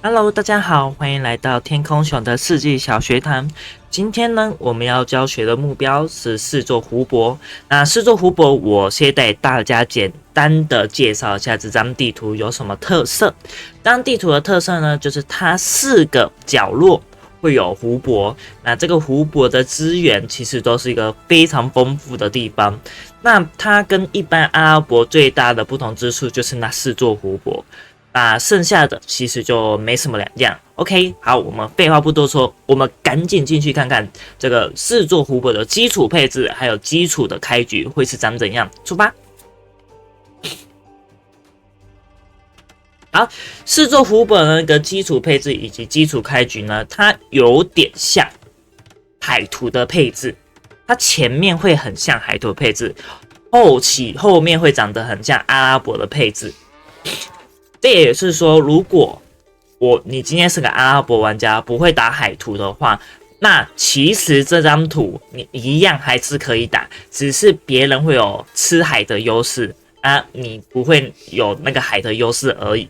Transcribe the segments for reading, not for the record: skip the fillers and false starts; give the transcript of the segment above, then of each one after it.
Hello，大家好，欢迎来到天空熊的世纪小学堂。今天呢，我们要教学的目标是四座湖泊。那四座湖泊，我先带大家简单的介绍一下这张地图有什么特色。这张地图的特色呢，就是它四个角落会有湖泊。那这个湖泊的资源其实都是一个非常丰富的地方。那它跟一般阿拉伯最大的不同之处就是那四座湖泊。那剩下的其实就没什么两样。OK， 好，我们废话不多说，我们赶紧进去看看这个四座湖泊的基础配置，还有基础的开局会是长怎样。出发！好，四座湖泊的那个基础配置以及基础开局呢，它有点像海图的配置，它前面会很像海图配置，后面会长得很像阿拉伯的配置。这也是说，如果你今天是个阿拉伯玩家，不会打海图的话，那其实这张图你一样还是可以打，只是别人会有吃海的优势啊，你不会有那个海的优势而已。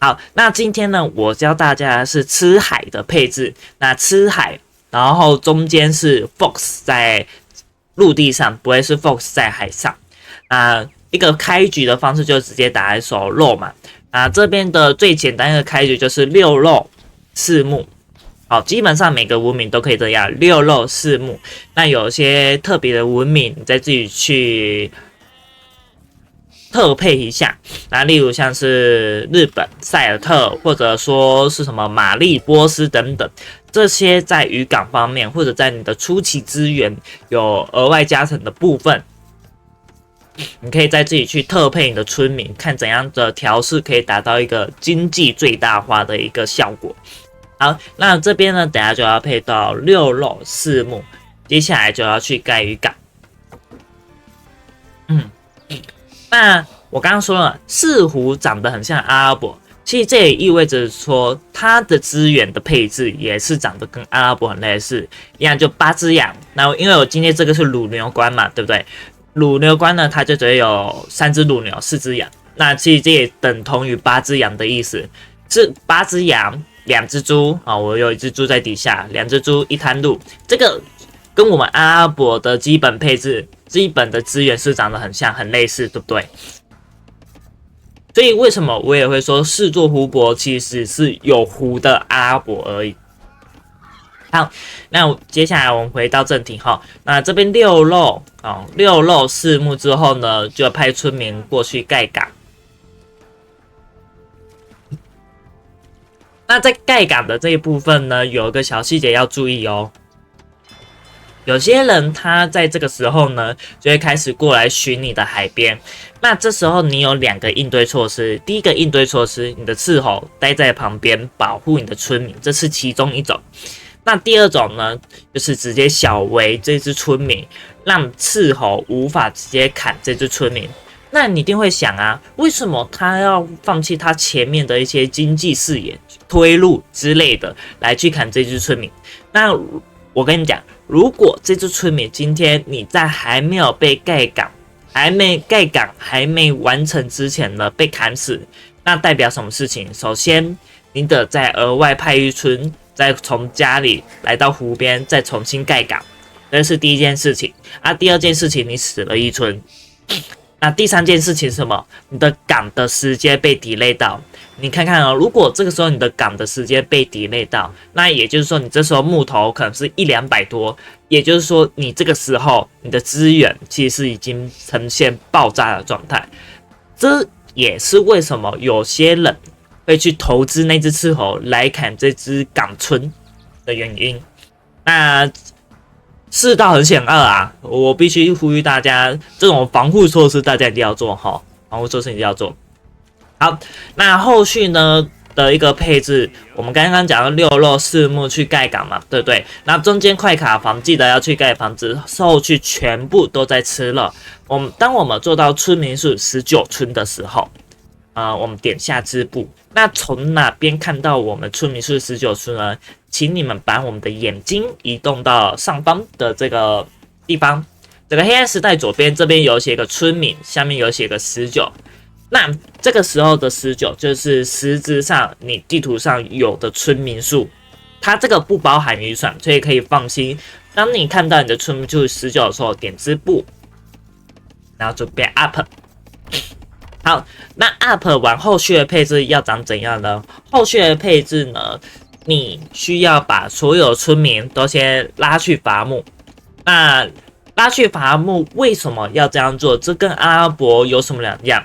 好，那今天呢，我教大家的是吃海的配置。那吃海，然后中间是 Fox 在陆地上，不会是 Fox 在海上。一个开局的方式就直接打一手肉嘛。这边的最简单的开局就是六肉四木。好，基本上每个文明都可以这样，六肉四木。那有些特别的文明，你再自己去特配一下。那例如像是日本、塞尔特，或者说是什么马利波斯等等，这些在渔港方面，或者在你的初期资源有额外加成的部分。你可以再自己去特配你的村民，看怎样的调试可以达到一个经济最大化的一个效果。好，那这边呢，等下就要配到六肉四木，接下来就要去盖渔港。那我刚刚说了，四湖长得很像阿拉伯，其实这也意味着说，它的资源的配置也是长得跟阿拉伯很类似，一样就8只羊。那因为我今天这个是乳牛关嘛，对不对？乳牛关呢，它就只有3只乳牛，4只羊。那其实这也等同于8只羊的意思，是8只羊，2只猪啊，我有1只猪在底下，2只猪1滩鹿。这个跟我们阿拉伯的基本配置、基本的资源是长得很像、很类似，对不对？所以为什么我也会说四座湖泊其实是有湖的阿拉伯而已。好，那接下来我们回到正题哈。那这边六肉四木之后呢，就派村民过去盖港。那在盖港的这一部分呢，有一个小细节要注意哦。有些人他在这个时候呢，就会开始过来巡你的海边。那这时候你有2个应对措施。第一个应对措施，你的斥候待在旁边保护你的村民，这是其中一种。那第二种呢，就是直接小围这只村民，让斥候无法直接砍这只村民。那你一定会想啊，为什么他要放弃他前面的一些经济视野、推路之类的，来去砍这只村民？那我跟你讲，如果这只村民今天你在还没有被盖港、还没完成之前呢，被砍死，那代表什么事情？首先，你得再额外派一村，再从家里来到湖边，再重新盖港，这是第一件事情。第二件事情，你死了一村。那第三件事情是什么？你的港的时间被 delay 到。你看看哦，如果这个时候你的港的时间被 delay 到，那也就是说你这时候木头可能是100-200多，也就是说你这个时候你的资源其实已经呈现爆炸的状态。这也是为什么有些人会去投资那只斥候来砍这只港村的原因。那世道很险恶啊，我必须呼吁大家，这种防护措施大家一定要做哈，防护措施一定要做。好，那后续呢的一个配置，我们刚刚讲到六肉四木去盖港嘛，对不对？那中间快卡房记得要去盖房子，后续全部都在吃了。当我们做到村民数19村的时候，我们点下支部。那从哪边看到我们村民数19村呢？请你们把我们的眼睛移动到上方的这个地方，这个黑暗时代左边这边有写个村民，下面有写个19。那这个时候的19就是实质上你地图上有的村民数，它这个不包含预算，所以可以放心。当你看到你的村民数19的时候，点支付，然后准备 up。好，那 up 完后续的配置要长怎样呢？后续的配置呢，你需要把所有村民都先拉去伐木。那拉去伐木为什么要这样做？这跟阿拉伯有什么两样？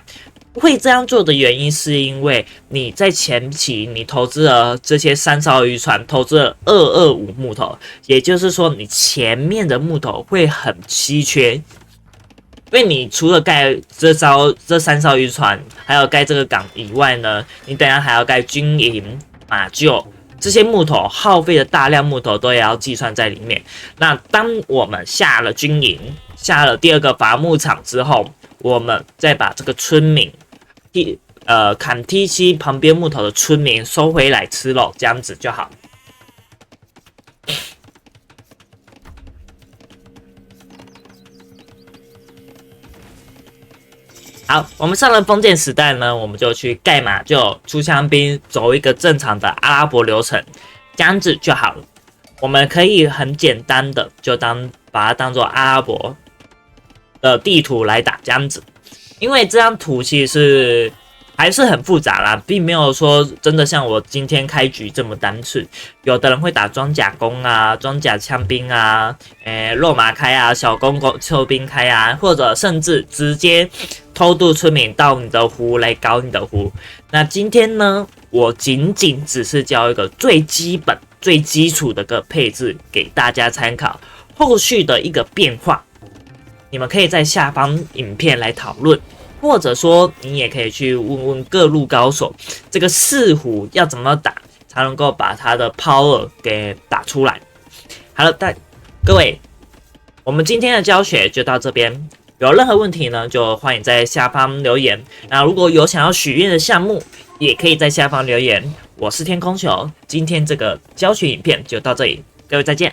会这样做的原因是因为你在前期你投资了这些3艘渔船，投资了225木头，也就是说你前面的木头会很稀缺，因为你除了盖这3艘渔船，还有盖这个港以外呢，你等一下还要盖军营、马厩，这些木头耗费的大量木头都也要计算在里面。那当我们下了军营，下了第2个伐木场之后，我们再把这个村民砍 TC 旁边木头的村民收回来吃肉，这样子就好。好，我们上了封建时代呢，我们就去盖马厩、出枪兵，走一个正常的阿拉伯流程，这样子就好了。我们可以很简单的就把它当做阿拉伯的地图来打这样子，因为这张图其实还是很复杂啦，并没有说真的像我今天开局这么单纯。有的人会打装甲工啊、装甲枪兵啊、肉马开啊、小公丘兵开啊，或者甚至直接偷渡村民到你的湖来搞你的湖。那今天呢，我仅只是教一个最基本、最基础的个配置给大家参考，后续的一个变化，你们可以在下方影片来讨论。或者说，你也可以去问问各路高手，这个4虎要怎么打才能够把它的 power 给打出来。好了，各位，我们今天的教学就到这边。有任何问题呢，就欢迎在下方留言。那如果有想要许愿的项目，也可以在下方留言。我是天空球，今天这个教学影片就到这里，各位再见。